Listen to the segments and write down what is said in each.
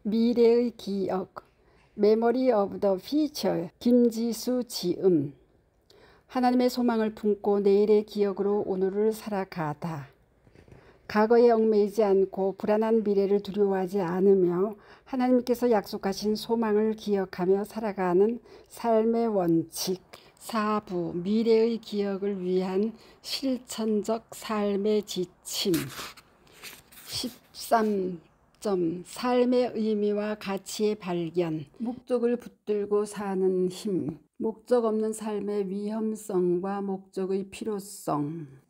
미래의 기억, 메모리 오브 더 퓨처, 김지수 지음. 하나님의 소망을 품고 내일의 기억으로 오늘을 살아가다. 과거에 얽매이지 않고 불안한 미래를 두려워하지 않으며 하나님께서 약속하신 소망을 기억하며 살아가는 삶의 원칙. 4부 미래의 기억을 위한 실천적 삶의 지침. 13점 삶의 의미와 가치의 발견. 목적을 붙들고 사는 힘. 목적 없는 삶의 위험성과 목적의 필요성.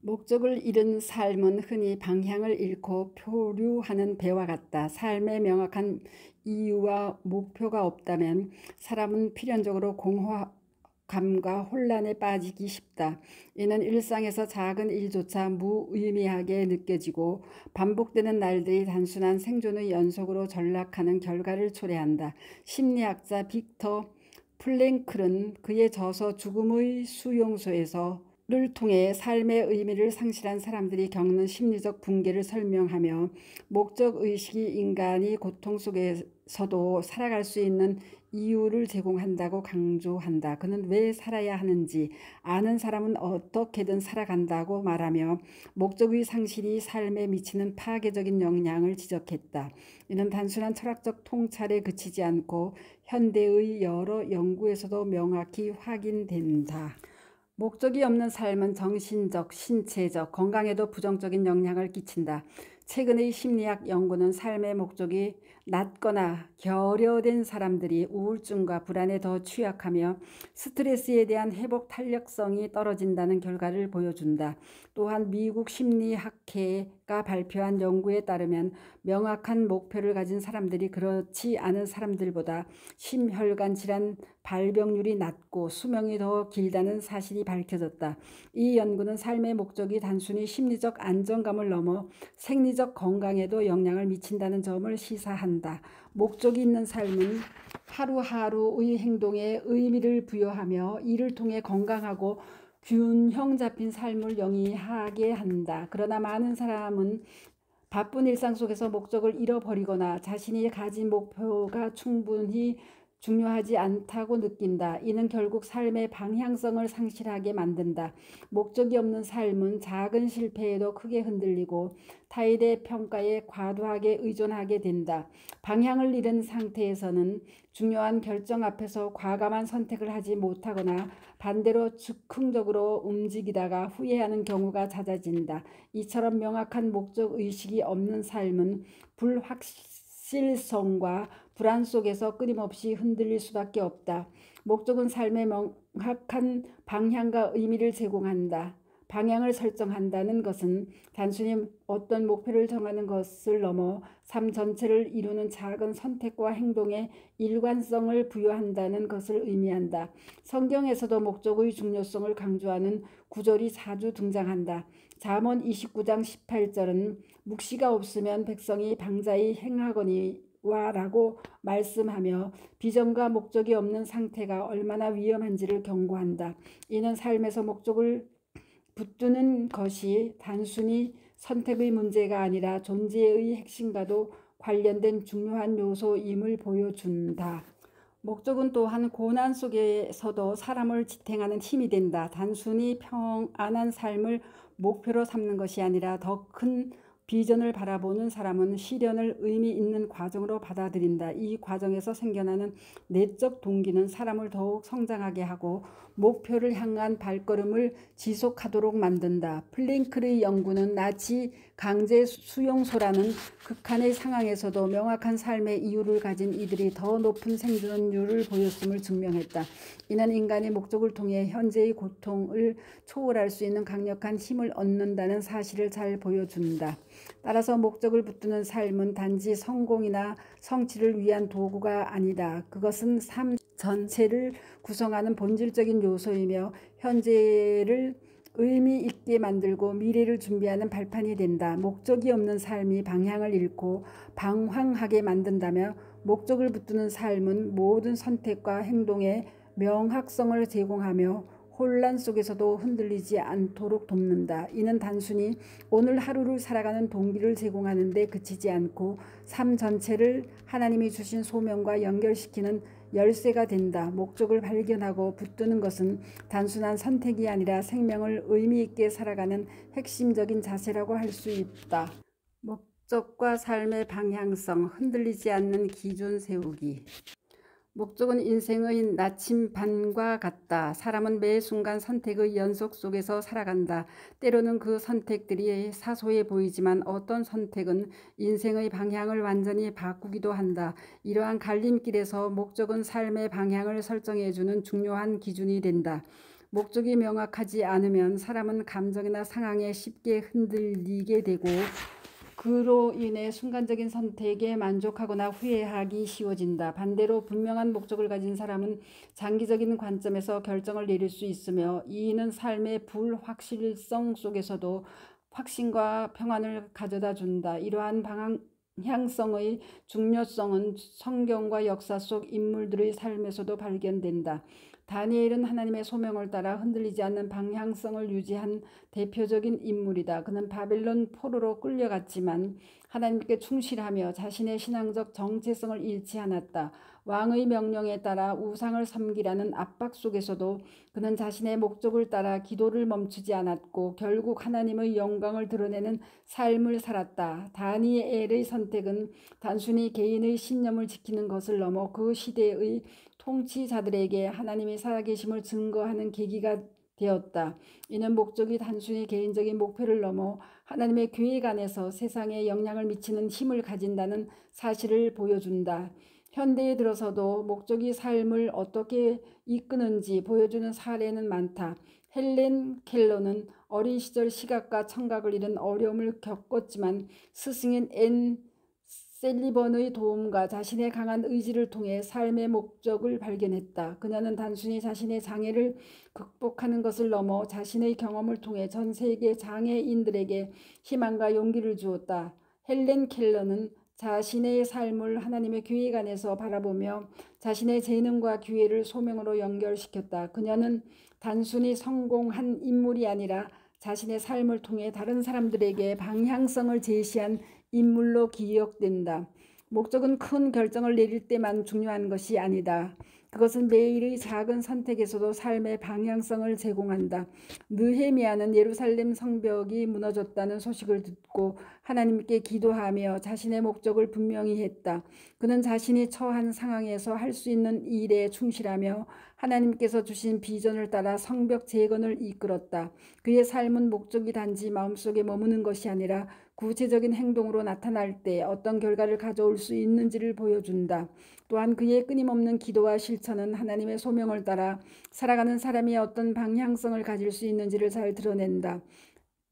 목적을 잃은 삶은 흔히 방향을 잃고 표류하는 배와 같다. 삶의 명확한 이유와 목표가 없다면 사람은 필연적으로 공허감과 혼란에 빠지기 쉽다. 이는 일상에서 작은 일조차 무의미하게 느껴지고 반복되는 날들이 단순한 생존의 연속으로 전락하는 결과를 초래한다. 심리학자 빅터 플랭클은 그의 저서 죽음의 수용소에서 를 통해 삶의 의미를 상실한 사람들이 겪는 심리적 붕괴를 설명하며 목적의식이 인간이 고통 속에서도 살아갈 수 있는 이유를 제공한다고 강조한다. 그는 왜 살아야 하는지 아는 사람은 어떻게든 살아간다고 말하며 목적의 상실이 삶에 미치는 파괴적인 영향을 지적했다. 이는 단순한 철학적 통찰에 그치지 않고 현대의 여러 연구에서도 명확히 확인된다. 목적이 없는 삶은 정신적, 신체적, 건강에도 부정적인 영향을 끼친다. 최근의 심리학 연구는 삶의 목적이 낮거나 결여된 사람들이 우울증과 불안에 더 취약하며 스트레스에 대한 회복 탄력성이 떨어진다는 결과를 보여준다. 또한 미국 심리학회가 발표한 연구에 따르면 명확한 목표를 가진 사람들이 그렇지 않은 사람들보다 심혈관 질환 발병률이 낮고 수명이 더 길다는 사실이 밝혀졌다. 이 연구는 삶의 목적이 단순히 심리적 안정감을 넘어 생리적 건강에도 영향을 미친다는 점을 시사한다. 목적이 있는 삶은 하루하루의 행동에 의미를 부여하며 이를 통해 건강하고 균형 잡힌 삶을 영위하게 한다. 그러나 많은 사람은 바쁜 일상 속에서 목적을 잃어버리거나 자신이 가진 목표가 충분히 중요하지 않다고 느낀다. 이는 결국 삶의 방향성을 상실하게 만든다. 목적이 없는 삶은 작은 실패에도 크게 흔들리고 타인의 평가에 과도하게 의존하게 된다. 방향을 잃은 상태에서는 중요한 결정 앞에서 과감한 선택을 하지 못하거나 반대로 즉흥적으로 움직이다가 후회하는 경우가 잦아진다. 이처럼 명확한 목적의식이 없는 삶은 불확실성과 불안 속에서 끊임없이 흔들릴 수밖에 없다. 목적은 삶의 명확한 방향과 의미를 제공한다. 방향을 설정한다는 것은 단순히 어떤 목표를 정하는 것을 넘어 삶 전체를 이루는 작은 선택과 행동에 일관성을 부여한다는 것을 의미한다. 성경에서도 목적의 중요성을 강조하는 구절이 자주 등장한다. 잠언 29장 18절은 묵시가 없으면 백성이 방자히 행하거니와 라고 말씀하며 비전과 목적이 없는 상태가 얼마나 위험한지를 경고한다. 이는 삶에서 목적을 붙드는 것이 단순히 선택의 문제가 아니라 존재의 핵심과도 관련된 중요한 요소임을 보여준다. 목적은 또한 고난 속에서도 사람을 지탱하는 힘이 된다. 단순히 평안한 삶을 목표로 삼는 것이 아니라 더 큰 비전을 바라보는 사람은 시련을 의미 있는 과정으로 받아들인다. 이 과정에서 생겨나는 내적 동기는 사람을 더욱 성장하게 하고 목표를 향한 발걸음을 지속하도록 만든다. 플랭클의 연구는 나치 강제 수용소라는 극한의 상황에서도 명확한 삶의 이유를 가진 이들이 더 높은 생존율을 보였음을 증명했다. 이는 인간이 목적을 통해 현재의 고통을 초월할 수 있는 강력한 힘을 얻는다는 사실을 잘 보여준다. 따라서 목적을 붙드는 삶은 단지 성공이나 성취를 위한 도구가 아니다. 그것은 삶 전체를 구성하는 본질적인 요소이며 현재를 의미 있게 만들고 미래를 준비하는 발판이 된다. 목적이 없는 삶이 방향을 잃고 방황하게 만든다며 목적을 붙드는 삶은 모든 선택과 행동에 명확성을 제공하며 혼란 속에서도 흔들리지 않도록 돕는다. 이는 단순히 오늘 하루를 살아가는 동기를 제공하는 데 그치지 않고 삶 전체를 하나님이 주신 소명과 연결시키는 열쇠가 된다. 목적을 발견하고 붙드는 것은 단순한 선택이 아니라 생명을 의미 있게 살아가는 핵심적인 자세라고 할 수 있다. 목적과 삶의 방향성, 흔들리지 않는 기준 세우기. 목적은 인생의 나침반과 같다. 사람은 매 순간 선택의 연속 속에서 살아간다. 때로는 그 선택들이 사소해 보이지만 어떤 선택은 인생의 방향을 완전히 바꾸기도 한다. 이러한 갈림길에서 목적은 삶의 방향을 설정해주는 중요한 기준이 된다. 목적이 명확하지 않으면 사람은 감정이나 상황에 쉽게 흔들리게 되고 그로 인해 순간적인 선택에 만족하거나 후회하기 쉬워진다. 반대로 분명한 목적을 가진 사람은 장기적인 관점에서 결정을 내릴 수 있으며 이는 삶의 불확실성 속에서도 확신과 평안을 가져다 준다. 이러한 방향성의 중요성은 성경과 역사 속 인물들의 삶에서도 발견된다. 다니엘은 하나님의 소명을 따라 흔들리지 않는 방향성을 유지한 대표적인 인물이다. 그는 바벨론 포로로 끌려갔지만 하나님께 충실하며 자신의 신앙적 정체성을 잃지 않았다. 왕의 명령에 따라 우상을 섬기라는 압박 속에서도 그는 자신의 목적을 따라 기도를 멈추지 않았고 결국 하나님의 영광을 드러내는 삶을 살았다. 다니엘의 선택은 단순히 개인의 신념을 지키는 것을 넘어 그 시대의 통치자들에게 하나님이 살아계심을 증거하는 계기가 되었다. 이는 목적이 단순히 개인적인 목표를 넘어 하나님의 계획 안에서 세상에 영향을 미치는 힘을 가진다는 사실을 보여준다. 현대에 들어서도 목적이 삶을 어떻게 이끄는지 보여주는 사례는 많다. 헬렌 켈러는 어린 시절 시각과 청각을 잃은 어려움을 겪었지만 스승인 앤 셀리번의 도움과 자신의 강한 의지를 통해 삶의 목적을 발견했다. 그녀는 단순히 자신의 장애를 극복하는 것을 넘어 자신의 경험을 통해 전 세계 장애인들에게 희망과 용기를 주었다. 헬렌 켈러는 자신의 삶을 하나님의 계획 안에서 바라보며 자신의 재능과 기회를 소명으로 연결시켰다. 그녀는 단순히 성공한 인물이 아니라 자신의 삶을 통해 다른 사람들에게 방향성을 제시한 인물로 기억된다. 목적은 큰 결정을 내릴 때만 중요한 것이 아니다. 그것은 매일의 작은 선택에서도 삶의 방향성을 제공한다. 느헤미야는 예루살렘 성벽이 무너졌다는 소식을 듣고 하나님께 기도하며 자신의 목적을 분명히 했다. 그는 자신이 처한 상황에서 할 수 있는 일에 충실하며 하나님께서 주신 비전을 따라 성벽 재건을 이끌었다. 그의 삶은 목적이 단지 마음속에 머무는 것이 아니라 구체적인 행동으로 나타날 때 어떤 결과를 가져올 수 있는지를 보여준다. 또한 그의 끊임없는 기도와 실천은 하나님의 소명을 따라 살아가는 사람이 어떤 방향성을 가질 수 있는지를 잘 드러낸다.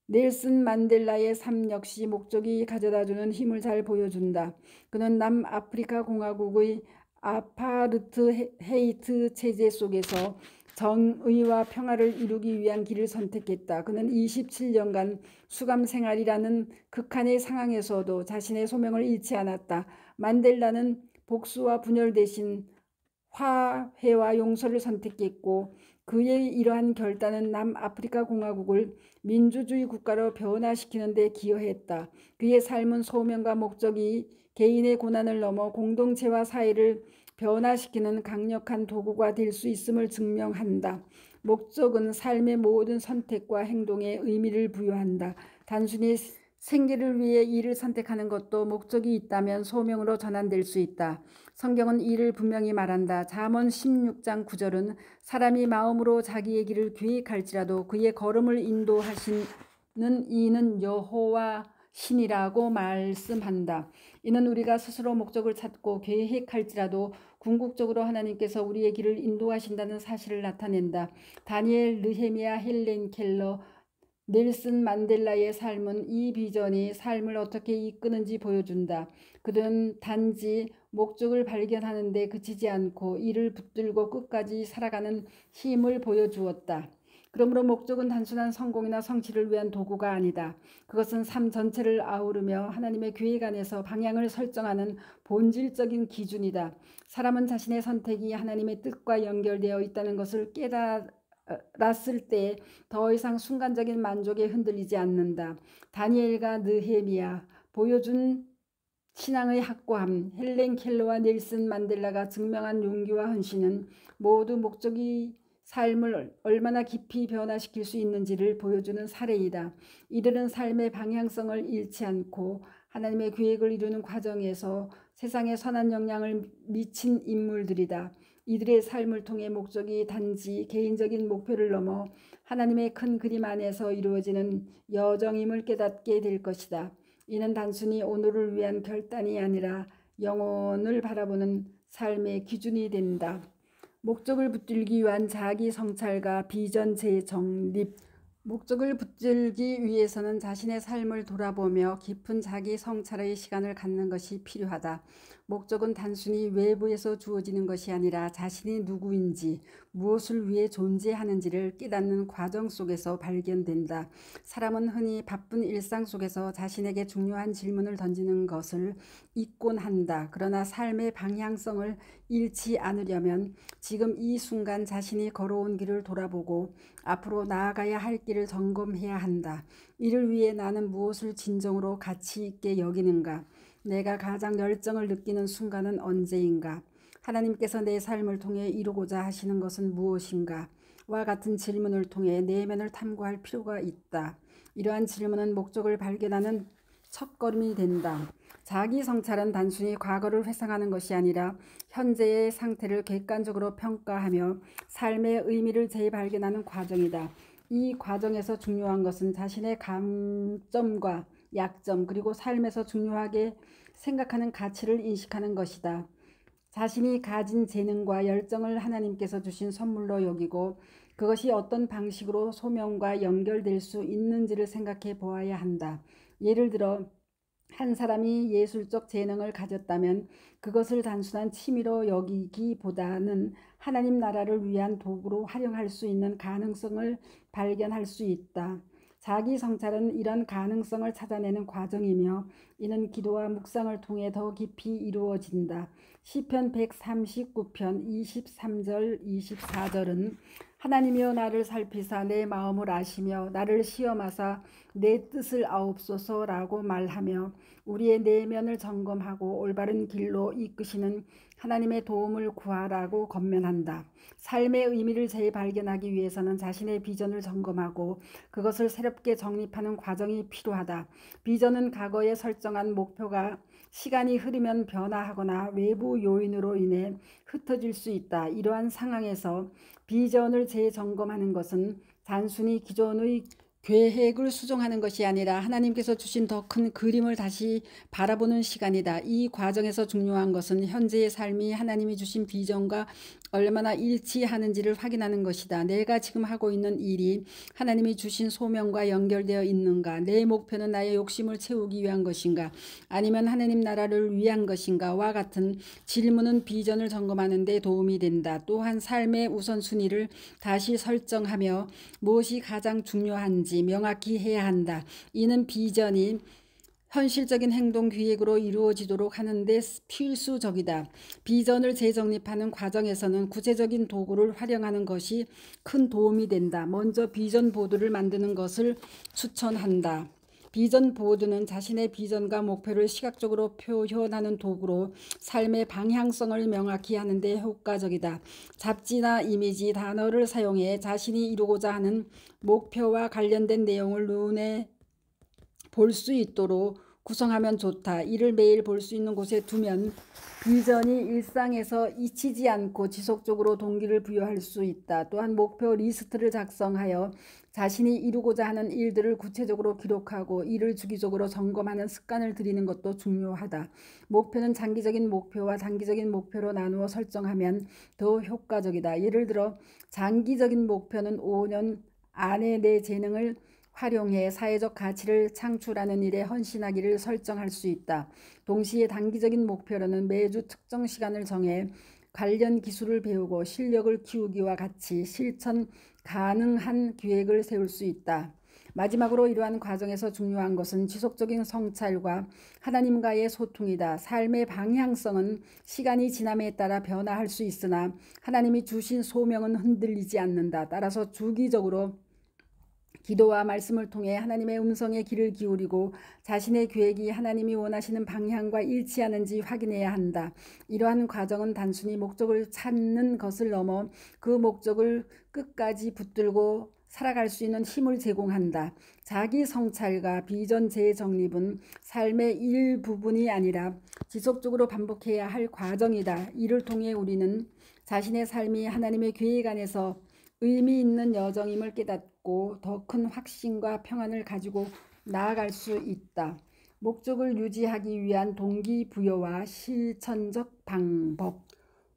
넬슨 만델라의 삶 역시 목적이 가져다주는 힘을 잘 보여준다. 그는 남아프리카 공화국의 아파르트헤이트 체제 속에서 정의와 평화를 이루기 위한 길을 선택했다. 그는 27년간 수감 생활이라는 극한의 상황에서도 자신의 소명을 잃지 않았다. 만델라는 복수와 분열 대신 화해와 용서를 선택했고 그의 이러한 결단은 남아프리카 공화국을 민주주의 국가로 변화시키는 데 기여했다. 그의 삶은 소명과 목적이 개인의 고난을 넘어 공동체와 사회를 변화시키는 강력한 도구가 될 수 있음을 증명한다. 목적은 삶의 모든 선택과 행동에 의미를 부여한다. 단순히 생계를 위해 일을 선택하는 것도 목적이 있다면 소명으로 전환될 수 있다. 성경은 이를 분명히 말한다. 잠언 16장 9절은 사람이 마음으로 자기의 길을 계획할지라도 그의 걸음을 인도하시는 이는 여호와 신이라고 말씀한다. 이는 우리가 스스로 목적을 찾고 계획할지라도 궁극적으로 하나님께서 우리의 길을 인도하신다는 사실을 나타낸다. 다니엘, 느헤미야, 헬렌 켈러, 넬슨 만델라의 삶은 이 비전이 삶을 어떻게 이끄는지 보여준다. 그들은 단지 목적을 발견하는 데 그치지 않고 이를 붙들고 끝까지 살아가는 힘을 보여주었다. 그러므로 목적은 단순한 성공이나 성취를 위한 도구가 아니다. 그것은 삶 전체를 아우르며 하나님의 계획 안에서 방향을 설정하는 본질적인 기준이다. 사람은 자신의 선택이 하나님의 뜻과 연결되어 있다는 것을 깨달아야 랐을 때 더 이상 순간적인 만족에 흔들리지 않는다. 다니엘과 느헤미야 보여준 신앙의 확고함, 헬렌 켈러와 넬슨 만델라가 증명한 용기와 헌신은 모두 목적이 삶을 얼마나 깊이 변화시킬 수 있는지를 보여주는 사례이다. 이들은 삶의 방향성을 잃지 않고 하나님의 계획을 이루는 과정에서 세상에 선한 영향을 미친 인물들이다. 이들의 삶을 통해 목적이 단지 개인적인 목표를 넘어 하나님의 큰 그림 안에서 이루어지는 여정임을 깨닫게 될 것이다. 이는 단순히 오늘을 위한 결단이 아니라 영혼을 바라보는 삶의 기준이 된다. 목적을 붙들기 위한 자기 성찰과 비전 재정립. 목적을 붙들기 위해서는 자신의 삶을 돌아보며 깊은 자기 성찰의 시간을 갖는 것이 필요하다. 목적은 단순히 외부에서 주어지는 것이 아니라 자신이 누구인지, 무엇을 위해 존재하는지를 깨닫는 과정 속에서 발견된다. 사람은 흔히 바쁜 일상 속에서 자신에게 중요한 질문을 던지는 것을 잊곤 한다. 그러나 삶의 방향성을 잃지 않으려면 지금 이 순간 자신이 걸어온 길을 돌아보고 앞으로 나아가야 할 길을 점검해야 한다. 이를 위해 나는 무엇을 진정으로 가치 있게 여기는가? 내가 가장 열정을 느끼는 순간은 언제인가? 하나님께서 내 삶을 통해 이루고자 하시는 것은 무엇인가? 와 같은 질문을 통해 내면을 탐구할 필요가 있다. 이러한 질문은 목적을 발견하는 첫걸음이 된다. 자기 성찰은 단순히 과거를 회상하는 것이 아니라 현재의 상태를 객관적으로 평가하며 삶의 의미를 재발견하는 과정이다. 이 과정에서 중요한 것은 자신의 강점과 약점 그리고 삶에서 중요하게 생각하는 가치를 인식하는 것이다. 자신이 가진 재능과 열정을 하나님께서 주신 선물로 여기고 그것이 어떤 방식으로 소명과 연결될 수 있는지를 생각해 보아야 한다. 예를 들어 한 사람이 예술적 재능을 가졌다면 그것을 단순한 취미로 여기기보다는 하나님 나라를 위한 도구로 활용할 수 있는 가능성을 발견할 수 있다. 자기 성찰은 이런 가능성을 찾아내는 과정이며 이는 기도와 묵상을 통해 더 깊이 이루어진다. 시편 139편 23절 24절은 하나님이여 나를 살피사 내 마음을 아시며 나를 시험하사 내 뜻을 아옵소서라고 말하며 우리의 내면을 점검하고 올바른 길로 이끄시는 하나님의 도움을 구하라고 권면한다. 삶의 의미를 재발견하기 위해서는 자신의 비전을 점검하고 그것을 새롭게 정립하는 과정이 필요하다. 비전은 과거에 설정한 목표가 시간이 흐르면 변화하거나 외부 요인으로 인해 흩어질 수 있다. 이러한 상황에서 비전을 재점검하는 것은 단순히 기존의 계획을 수정하는 것이 아니라 하나님께서 주신 더 큰 그림을 다시 바라보는 시간이다. 이 과정에서 중요한 것은 현재의 삶이 하나님이 주신 비전과 얼마나 일치하는지를 확인하는 것이다. 내가 지금 하고 있는 일이 하나님이 주신 소명과 연결되어 있는가? 내 목표는 나의 욕심을 채우기 위한 것인가? 아니면 하나님 나라를 위한 것인가? 와 같은 질문은 비전을 점검하는 데 도움이 된다. 또한 삶의 우선순위를 다시 설정하며 무엇이 가장 중요한지 명확히 해야 한다. 이는 비전이 현실적인 행동 기획으로 이루어지도록 하는 데 필수적이다. 비전을 재정립하는 과정에서는 구체적인 도구를 활용하는 것이 큰 도움이 된다. 먼저 비전 보드를 만드는 것을 추천한다. 비전 보드는 자신의 비전과 목표를 시각적으로 표현하는 도구로 삶의 방향성을 명확히 하는 데 효과적이다. 잡지나 이미지, 단어를 사용해 자신이 이루고자 하는 목표와 관련된 내용을 눈에 볼 수 있도록 구성하면 좋다. 이를 매일 볼 수 있는 곳에 두면 비전이 일상에서 잊히지 않고 지속적으로 동기를 부여할 수 있다. 또한 목표 리스트를 작성하여 자신이 이루고자 하는 일들을 구체적으로 기록하고 이를 주기적으로 점검하는 습관을 들이는 것도 중요하다. 목표는 장기적인 목표와 단기적인 목표로 나누어 설정하면 더 효과적이다. 예를 들어 장기적인 목표는 5년 안에 내 재능을 활용해 사회적 가치를 창출하는 일에 헌신하기를 설정할 수 있다. 동시에 단기적인 목표로는 매주 특정 시간을 정해 관련 기술을 배우고 실력을 키우기와 같이 실천 가능한 계획을 세울 수 있다. 마지막으로 이러한 과정에서 중요한 것은 지속적인 성찰과 하나님과의 소통이다. 삶의 방향성은 시간이 지남에 따라 변화할 수 있으나 하나님이 주신 소명은 흔들리지 않는다. 따라서 주기적으로 기도와 말씀을 통해 하나님의 음성에 귀를 기울이고 자신의 계획이 하나님이 원하시는 방향과 일치하는지 확인해야 한다. 이러한 과정은 단순히 목적을 찾는 것을 넘어 그 목적을 끝까지 붙들고 살아갈 수 있는 힘을 제공한다. 자기 성찰과 비전 재정립은 삶의 일부분이 아니라 지속적으로 반복해야 할 과정이다. 이를 통해 우리는 자신의 삶이 하나님의 계획 안에서 의미 있는 여정임을 깨닫고 더 큰 확신과 평안을 가지고 나아갈 수 있다. 목적을 유지하기 위한 동기부여와 실천적 방법.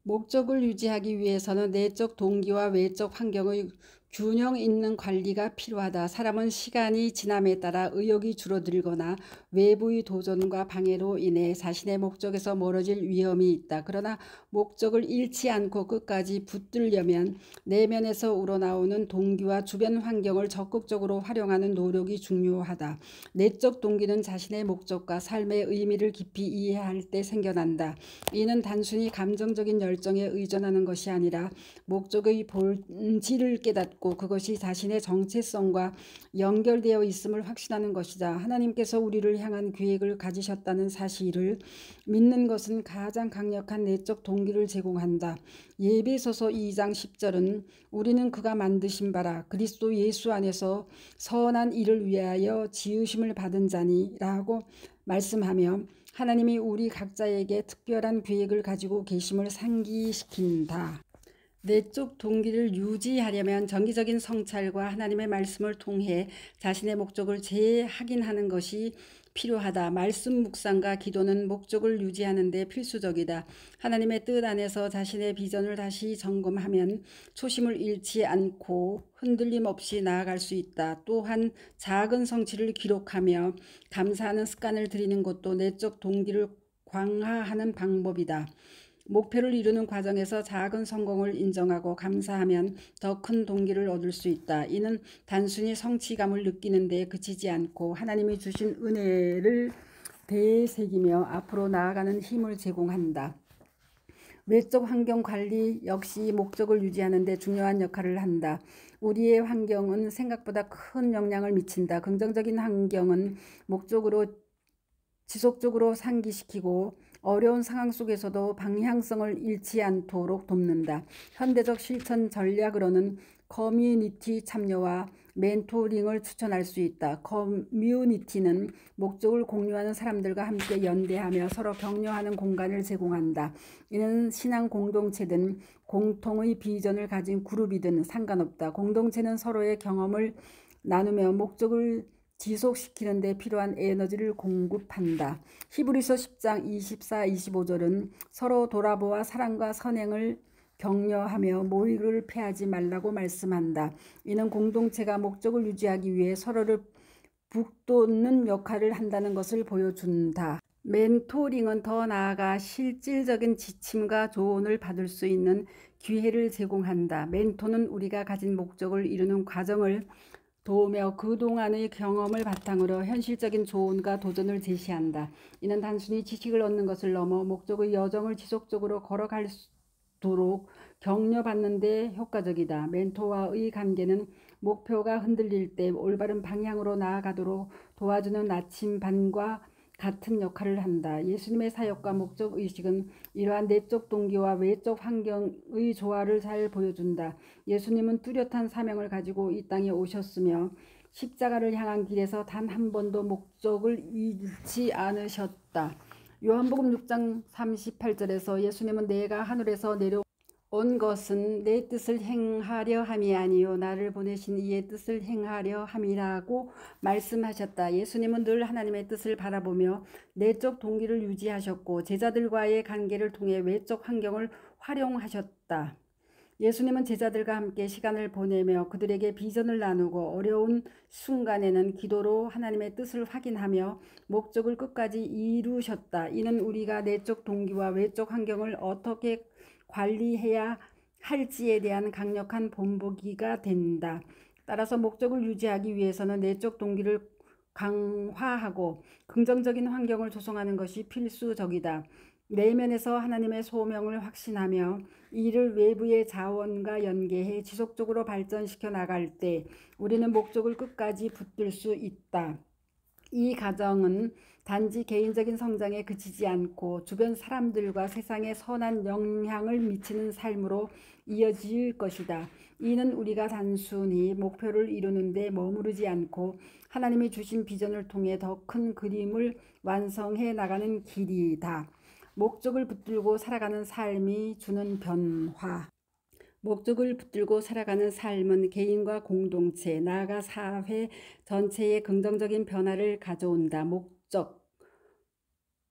목적을 유지하기 위해서는 내적 동기와 외적 환경의 균형 있는 관리가 필요하다. 사람은 시간이 지남에 따라 의욕이 줄어들거나 외부의 도전과 방해로 인해 자신의 목적에서 멀어질 위험이 있다. 그러나 목적을 잃지 않고 끝까지 붙들려면 내면에서 우러나오는 동기와 주변 환경을 적극적으로 활용하는 노력이 중요하다. 내적 동기는 자신의 목적과 삶의 의미를 깊이 이해할 때 생겨난다. 이는 단순히 감정적인 열정에 의존하는 것이 아니라 목적의 본질을 깨닫고 그것이 자신의 정체성과 연결되어 있음을 확신하는 것이다. 하나님께서 우리를 향한 계획을 가지셨다는 사실을 믿는 것은 가장 강력한 내적 동기를 제공한다. 예배소서 2장 10절은 우리는 그가 만드신 바라 그리스도 예수 안에서 선한 일을 위하여 지으심을 받은 자니 라고 말씀하며 하나님이 우리 각자에게 특별한 계획을 가지고 계심을 상기시킨다. 내적 동기를 유지하려면 정기적인 성찰과 하나님의 말씀을 통해 자신의 목적을 재확인하는 것이 필요하다. 말씀 묵상과 기도는 목적을 유지하는 데 필수적이다. 하나님의 뜻 안에서 자신의 비전을 다시 점검하면 초심을 잃지 않고 흔들림 없이 나아갈 수 있다. 또한 작은 성취를 기록하며 감사하는 습관을 들이는 것도 내적 동기를 강화하는 방법이다. 목표를 이루는 과정에서 작은 성공을 인정하고 감사하면 더 큰 동기를 얻을 수 있다. 이는 단순히 성취감을 느끼는 데 그치지 않고 하나님이 주신 은혜를 되새기며 앞으로 나아가는 힘을 제공한다. 외적 환경 관리 역시 목적을 유지하는 데 중요한 역할을 한다. 우리의 환경은 생각보다 큰 영향을 미친다. 긍정적인 환경은 목적으로 지속적으로 상기시키고 어려운 상황 속에서도 방향성을 잃지 않도록 돕는다. 현대적 실천 전략으로는 커뮤니티 참여와 멘토링을 추천할 수 있다. 커뮤니티는 목적을 공유하는 사람들과 함께 연대하며 서로 격려하는 공간을 제공한다. 이는 신앙 공동체든 공통의 비전을 가진 그룹이든 상관없다. 공동체는 서로의 경험을 나누며 목적을 지속시키는 데 필요한 에너지를 공급한다. 히브리서 10장 24, 25절은 서로 돌아보아 사랑과 선행을 격려하며 모의를 패하지 말라고 말씀한다. 이는 공동체가 목적을 유지하기 위해 서로를 북돋는 역할을 한다는 것을 보여준다. 멘토링은 더 나아가 실질적인 지침과 조언을 받을 수 있는 기회를 제공한다. 멘토는 우리가 가진 목적을 이루는 과정을 도우며 그동안의 경험을 바탕으로 현실적인 조언과 도전을 제시한다. 이는 단순히 지식을 얻는 것을 넘어 목적의 여정을 지속적으로 걸어갈수록 격려받는 데 효과적이다. 멘토와의 관계는 목표가 흔들릴 때 올바른 방향으로 나아가도록 도와주는 나침반과 같은 역할을 한다. 예수님의 사역과 목적의식은 이러한 내적 동기와 외적 환경의 조화를 잘 보여준다. 예수님은 뚜렷한 사명을 가지고 이 땅에 오셨으며 십자가를 향한 길에서 단 한 번도 목적을 잃지 않으셨다. 요한복음 6장 38절에서 예수님은 내가 하늘에서 내려온 것은 내 뜻을 행하려 함이 아니요 나를 보내신 이의 뜻을 행하려 함이라고 말씀하셨다. 예수님은 늘 하나님의 뜻을 바라보며 내적 동기를 유지하셨고 제자들과의 관계를 통해 외적 환경을 활용하셨다. 예수님은 제자들과 함께 시간을 보내며 그들에게 비전을 나누고 어려운 순간에는 기도로 하나님의 뜻을 확인하며 목적을 끝까지 이루셨다. 이는 우리가 내적 동기와 외적 환경을 어떻게 관리해야 할지에 대한 강력한 본보기가 된다. 따라서 목적을 유지하기 위해서는 내적 동기를 강화하고 긍정적인 환경을 조성하는 것이 필수적이다. 내면에서 하나님의 소명을 확신하며 이를 외부의 자원과 연계해 지속적으로 발전시켜 나갈 때 우리는 목적을 끝까지 붙들 수 있다. 이 과정은 단지 개인적인 성장에 그치지 않고 주변 사람들과 세상에 선한 영향을 미치는 삶으로 이어질 것이다. 이는 우리가 단순히 목표를 이루는 데 머무르지 않고 하나님이 주신 비전을 통해 더 큰 그림을 완성해 나가는 길이다. 목적을 붙들고 살아가는 삶이 주는 변화. 목적을 붙들고 살아가는 삶은 개인과 공동체, 나아가 사회 전체에 긍정적인 변화를 가져온다. 목적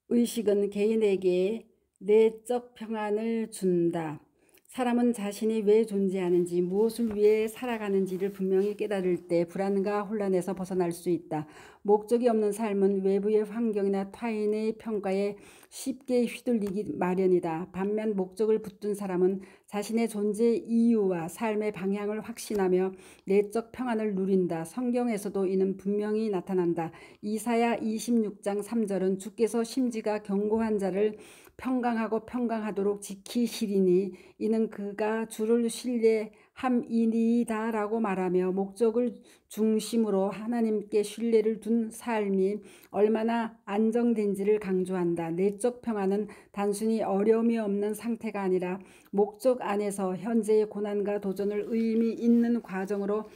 의식은 개인에게 내적 평안을 준다. 사람은 자신이 왜 존재하는지, 무엇을 위해 살아가는지를 분명히 깨달을 때 불안과 혼란에서 벗어날 수 있다. 목적이 없는 삶은 외부의 환경이나 타인의 평가에 쉽게 휘둘리기 마련이다. 반면 목적을 붙든 사람은 자신의 존재 이유와 삶의 방향을 확신하며 내적 평안을 누린다. 성경에서도 이는 분명히 나타난다. 이사야 26장 3절은 주께서 심지가 견고한 자를 평강하고 평강하도록 지키시리니 이는 그가 주를 신뢰함이니이다 라고 말하며 목적을 중심으로 하나님께 신뢰를 둔 삶이 얼마나 안정된지를 강조한다. 내적 평안은 단순히 어려움이 없는 상태가 아니라 목적 안에서 현재의 고난과 도전을 의미 있는 과정으로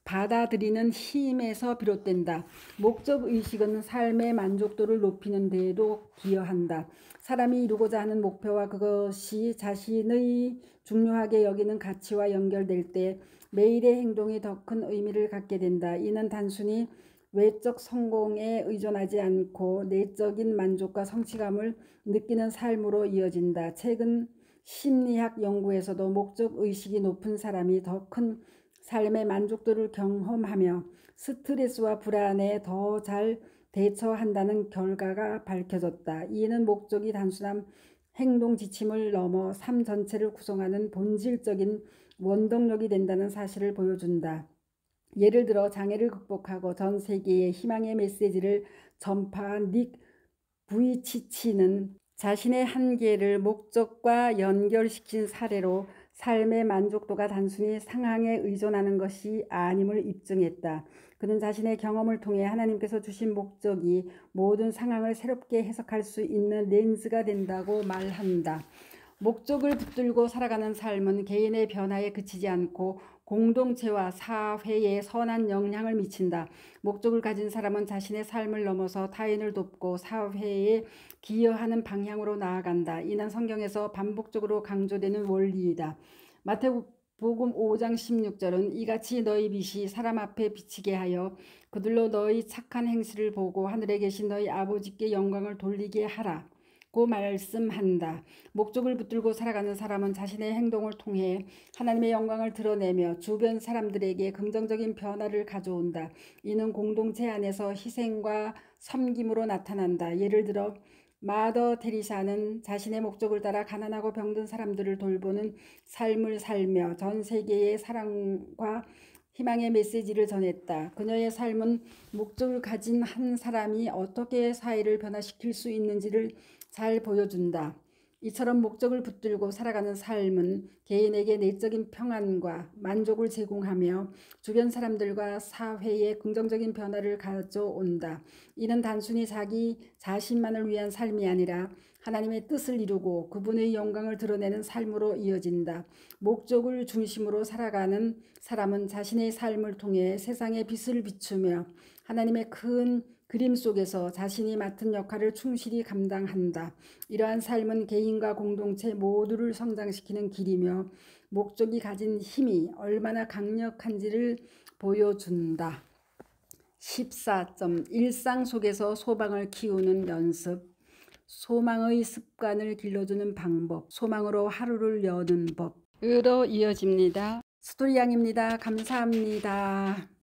받아들이는 힘에서 비롯된다. 목적의식은 삶의 만족도를 높이는 데에도 기여한다. 사람이 이루고자 하는 목표와 그것이 자신의 중요하게 여기는 가치와 연결될 때 매일의 행동이 더 큰 의미를 갖게 된다. 이는 단순히 외적 성공에 의존하지 않고 내적인 만족과 성취감을 느끼는 삶으로 이어진다. 최근 심리학 연구에서도 목적의식이 높은 사람이 더 큰 삶의 만족도를 경험하며 스트레스와 불안에 더 잘 대처한다는 결과가 밝혀졌다. 이는 목적이 단순한 행동 지침을 넘어 삶 전체를 구성하는 본질적인 원동력이 된다는 사실을 보여준다. 예를 들어 장애를 극복하고 전 세계에 희망의 메시지를 전파한 닉 부이치치는 자신의 한계를 목적과 연결시킨 사례로 삶의 만족도가 단순히 상황에 의존하는 것이 아님을 입증했다. 그는 자신의 경험을 통해 하나님께서 주신 목적이 모든 상황을 새롭게 해석할 수 있는 렌즈가 된다고 말한다. 목적을 붙들고 살아가는 삶은 개인의 변화에 그치지 않고 공동체와 사회에 선한 영향을 미친다. 목적을 가진 사람은 자신의 삶을 넘어서 타인을 돕고 사회에 기여하는 방향으로 나아간다. 이는 성경에서 반복적으로 강조되는 원리이다. 마태복음 5장 16절은 이같이 너희 빛이 사람 앞에 비치게 하여 그들로 너희 착한 행실을 보고 하늘에 계신 너희 아버지께 영광을 돌리게 하라. 고 말씀한다. 목적을 붙들고 살아가는 사람은 자신의 행동을 통해 하나님의 영광을 드러내며 주변 사람들에게 긍정적인 변화를 가져온다. 이는 공동체 안에서 희생과 섬김으로 나타난다. 예를 들어 마더 테리사는 자신의 목적을 따라 가난하고 병든 사람들을 돌보는 삶을 살며 전 세계에 사랑과 희망의 메시지를 전했다. 그녀의 삶은 목적을 가진 한 사람이 어떻게 사회를 변화시킬 수 있는지를 잘 보여준다. 이처럼 목적을 붙들고 살아가는 삶은 개인에게 내적인 평안과 만족을 제공하며 주변 사람들과 사회에 긍정적인 변화를 가져온다. 이는 단순히 자기 자신만을 위한 삶이 아니라 하나님의 뜻을 이루고 그분의 영광을 드러내는 삶으로 이어진다. 목적을 중심으로 살아가는 사람은 자신의 삶을 통해 세상에 빛을 비추며 하나님의 큰 그림 속에서 자신이 맡은 역할을 충실히 감당한다. 이러한 삶은 개인과 공동체 모두를 성장시키는 길이며 목적이 가진 힘이 얼마나 강력한지를 보여준다. 14점 일상 속에서 소망을 키우는 연습. 소망의 습관을 길러주는 방법. 소망으로 하루를 여는 법으로 이어집니다. 스토리양입니다. 감사합니다.